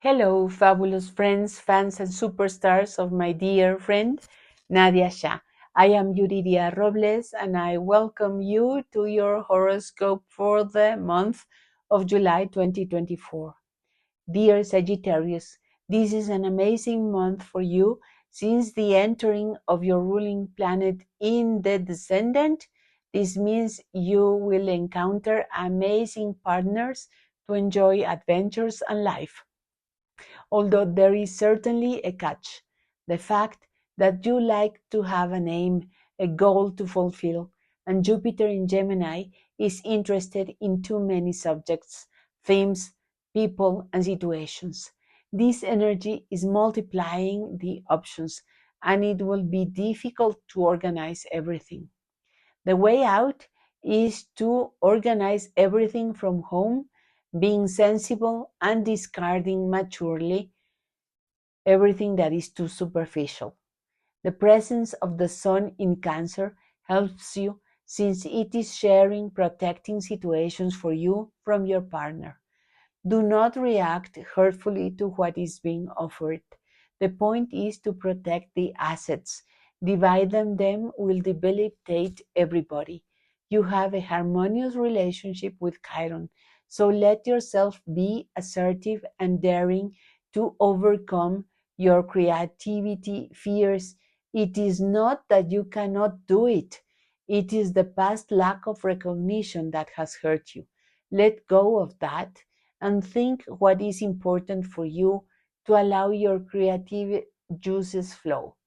Hello, fabulous friends, fans, and superstars of my dear friend, Nadiya Shah. I am Yuriria Robles, and I welcome you to your horoscope for the month of July 2024. Dear Sagittarius, this is an amazing month for you since the entering of your ruling planet in the descendant. This means you will encounter amazing partners to enjoy adventures and life. Although there is certainly a catch, the fact that you like to have an aim, a goal to fulfill, and Jupiter in Gemini is interested in too many subjects, themes, people, and situations. This energy is multiplying the options, and it will be difficult to organize everything. The way out is to organize everything from home, being sensible and discarding maturely everything that is too superficial. The presence of the Sun in Cancer helps you since it is sharing protecting situations for you from your partner. Do not react hurtfully to what is being offered. The point is to protect the assets. Dividing them will debilitate everybody. You have a harmonious relationship with Chiron, so let yourself be assertive and daring to overcome your creativity fears. It is not that you cannot do it. It is the past lack of recognition that has hurt you. Let go of that and think what is important for you to allow your creative juices flow.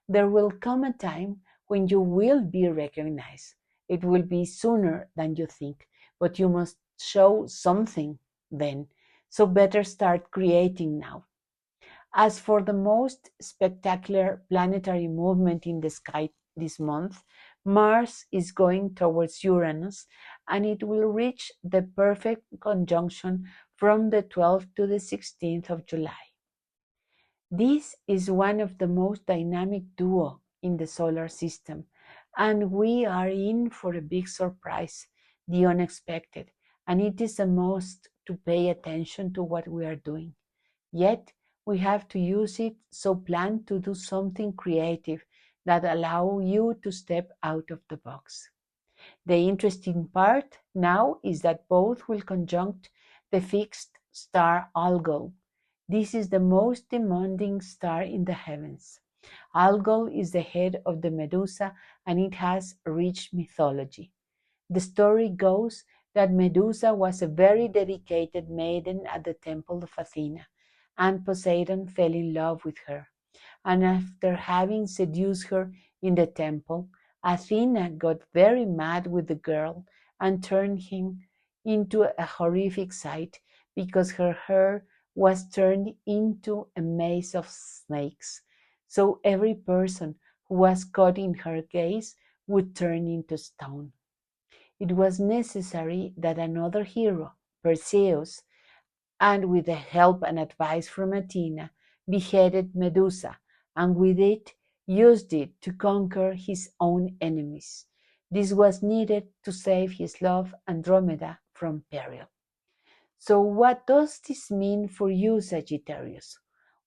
There will come a time when you will be recognized. It will be sooner than you think, but you must show something then. So better start creating now. As for the most spectacular planetary movement in the sky this month, Mars is going towards Uranus and it will reach the perfect conjunction from the 12th to the 16th of July. This is one of the most dynamic duo in the solar system, and we are in for a big surprise, the unexpected, and it is a must to pay attention to what we are doing. Yet, we have to use it, so plan to do something creative that allow you to step out of the box. The interesting part now is that both will conjunct the fixed star Algol. This is the most demanding star in the heavens. Algol is the head of the Medusa and it has rich mythology. The story goes that Medusa was a very dedicated maiden at the temple of Athena, and Poseidon fell in love with her. And after having seduced her in the temple, Athena got very mad with the girl and turned him into a horrific sight because her hair was turned into a maze of snakes. So every person who was caught in her gaze would turn into stone. It was necessary that another hero, Perseus, and with the help and advice from Athena, beheaded Medusa, and with it used it to conquer his own enemies. This was needed to save his love Andromeda from peril. So what does this mean for you, Sagittarius?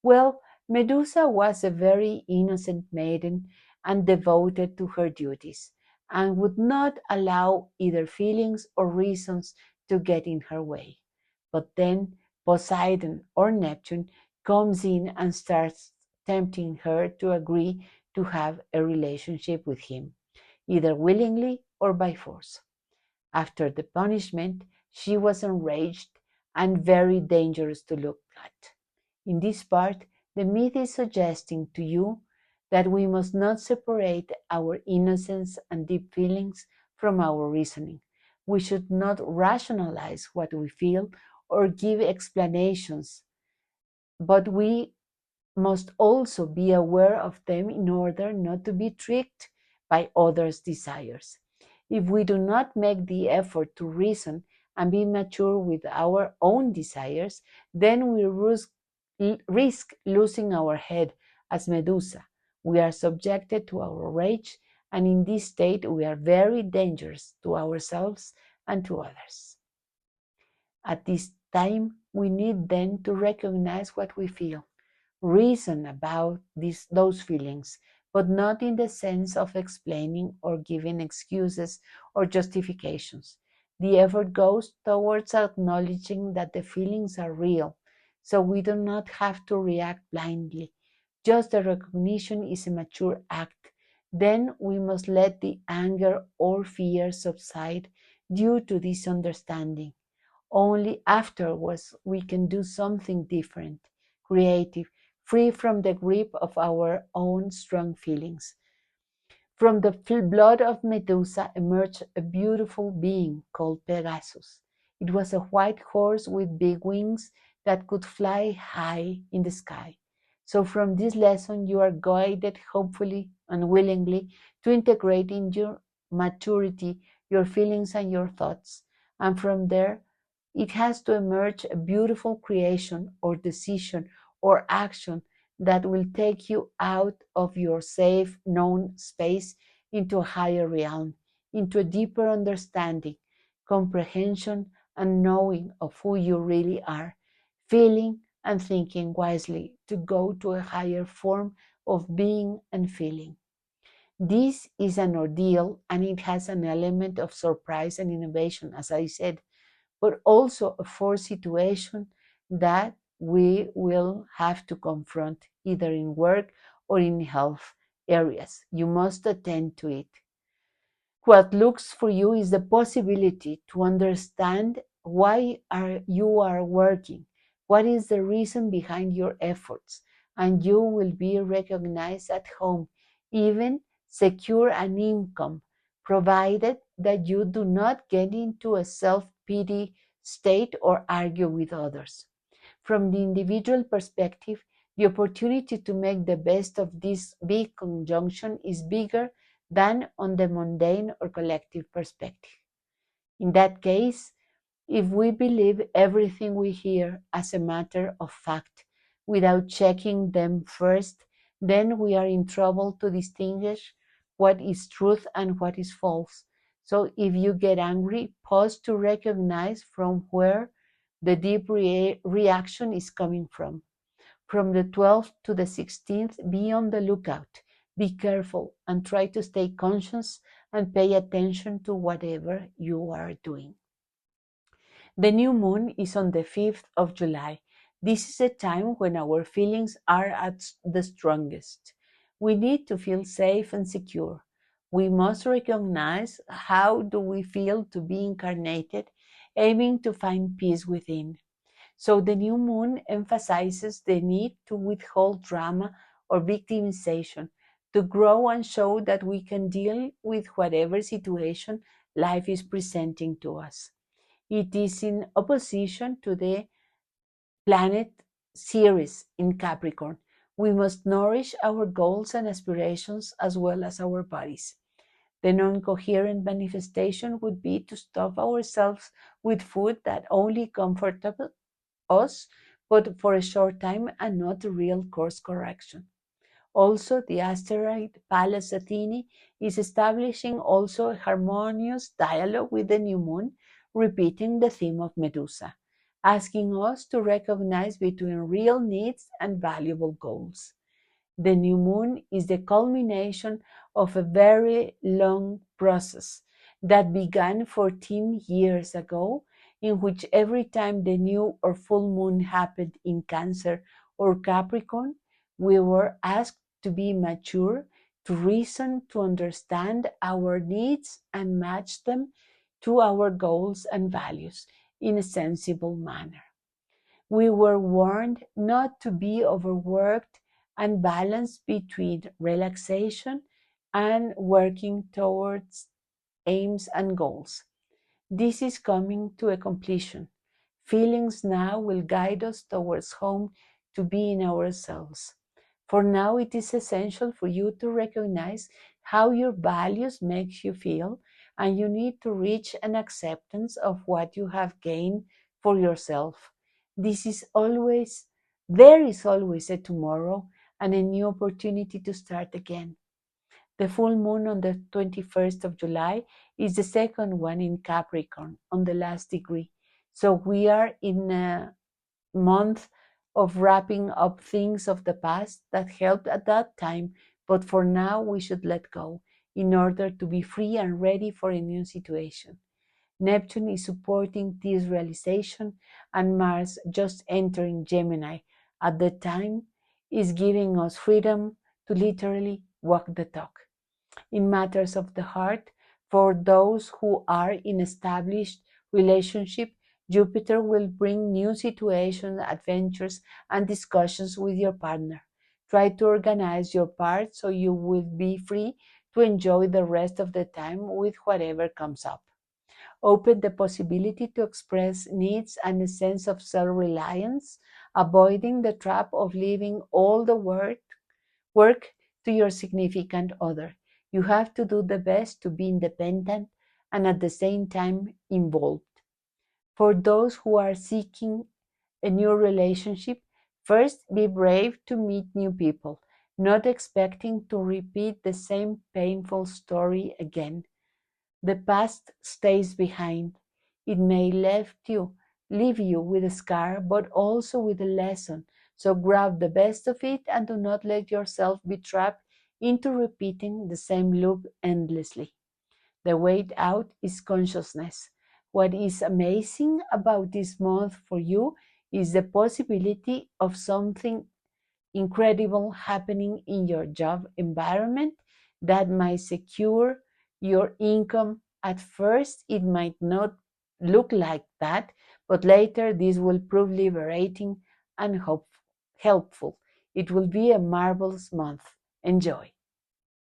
Well, Medusa was a very innocent maiden and devoted to her duties, and would not allow either feelings or reasons to get in her way. But then Poseidon or Neptune comes in and starts tempting her to agree to have a relationship with him, either willingly or by force. After the punishment, she was enraged and very dangerous to look at. In this part, the myth is suggesting to you that we must not separate our innocence and deep feelings from our reasoning. We should not rationalize what we feel or give explanations, but we must also be aware of them in order not to be tricked by others' desires. If we do not make the effort to reason and be mature with our own desires, then we risk losing our head as Medusa. We are subjected to our rage, and in this state we are very dangerous to ourselves and to others. At this time, we need then to recognize what we feel, reason about those feelings, but not in the sense of explaining or giving excuses or justifications. The effort goes towards acknowledging that the feelings are real, so we do not have to react blindly. Just the recognition is a mature act. Then we must let the anger or fear subside due to this understanding. Only afterwards we can do something different, creative, free from the grip of our own strong feelings. From the blood of Medusa emerged a beautiful being called Pegasus. It was a white horse with big wings that could fly high in the sky. So from this lesson you are guided, hopefully and willingly, to integrate in your maturity your feelings and your thoughts. And from there, it has to emerge a beautiful creation or decision or action that will take you out of your safe, known space into a higher realm, into a deeper understanding, comprehension, and knowing of who you really are, feeling and thinking wisely to go to a higher form of being and feeling. This is an ordeal and it has an element of surprise and innovation, as I said, but also a forced situation that we will have to confront either in work or in health areas. You must attend to it. What looks for you is the possibility to understand why you are working, what is the reason behind your efforts, and you will be recognized at home, even secure an income, provided that you do not get into a self-pity state or argue with others. From the individual perspective, the opportunity to make the best of this big conjunction is bigger than on the mundane or collective perspective. In that case, if we believe everything we hear as a matter of fact without checking them first, then we are in trouble to distinguish what is truth and what is false. So if you get angry, pause to recognize from where the deep reaction is coming from. From the 12th to the 16th, be on the lookout. Be careful and try to stay conscious and pay attention to whatever you are doing. The new moon is on the 5th of July. This is a time when our feelings are at the strongest. We need to feel safe and secure. We must recognize how do we feel to be incarnated, aiming to find peace within. So the new moon emphasizes the need to withhold drama or victimization, to grow and show that we can deal with whatever situation life is presenting to us. It is in opposition to the planet CERES in Capricorn. We must nourish our goals and aspirations as well as our bodies. The non-coherent manifestation would be to stuff ourselves with food that only comforts us, but for a short time and not a real course correction. Also, the asteroid Pallas Athene is establishing also a harmonious dialogue with the new moon, repeating the theme of Medusa, asking us to recognize between real needs and valuable goals. The new moon is the culmination of a very long process that began 14 years ago, in which every time the new or full moon happened in Cancer or Capricorn, we were asked to be mature, to reason, to understand our needs and match them to our goals and values in a sensible manner. We were warned not to be overworked and balance between relaxation and working towards aims and goals. This is coming to a completion. Feelings now will guide us towards home to be in ourselves. For now, it is essential for you to recognize how your values make you feel, and you need to reach an acceptance of what you have gained for yourself. There is always a tomorrow and a new opportunity to start again. The full moon on the 21st of July is the second one in Capricorn on the last degree. So we are in a month of wrapping up things of the past that helped at that time, but for now we should let go in order to be free and ready for a new situation. Neptune is supporting this realization, and Mars, just entering Gemini at the time, is giving us freedom to literally walk the talk. In matters of the heart, for those who are in established relationship, Jupiter will bring new situations, adventures, and discussions with your partner. Try to organize your part so you will be free to enjoy the rest of the time with whatever comes up. Open the possibility to express needs and a sense of self-reliance, avoiding the trap of leaving all the work to your significant other. You have to do the best to be independent and at the same time involved. For those who are seeking a new relationship, first be brave to meet new people, not expecting to repeat the same painful story again. The past stays behind. It may leave you with a scar, but also with a lesson. So grab the best of it and do not let yourself be trapped into repeating the same loop endlessly. The way out is consciousness. What is amazing about this month for you is the possibility of something incredible happening in your job environment that might secure your income. At first, it might not look like that, but later this will prove liberating and helpful. It will be a marvelous month. Enjoy.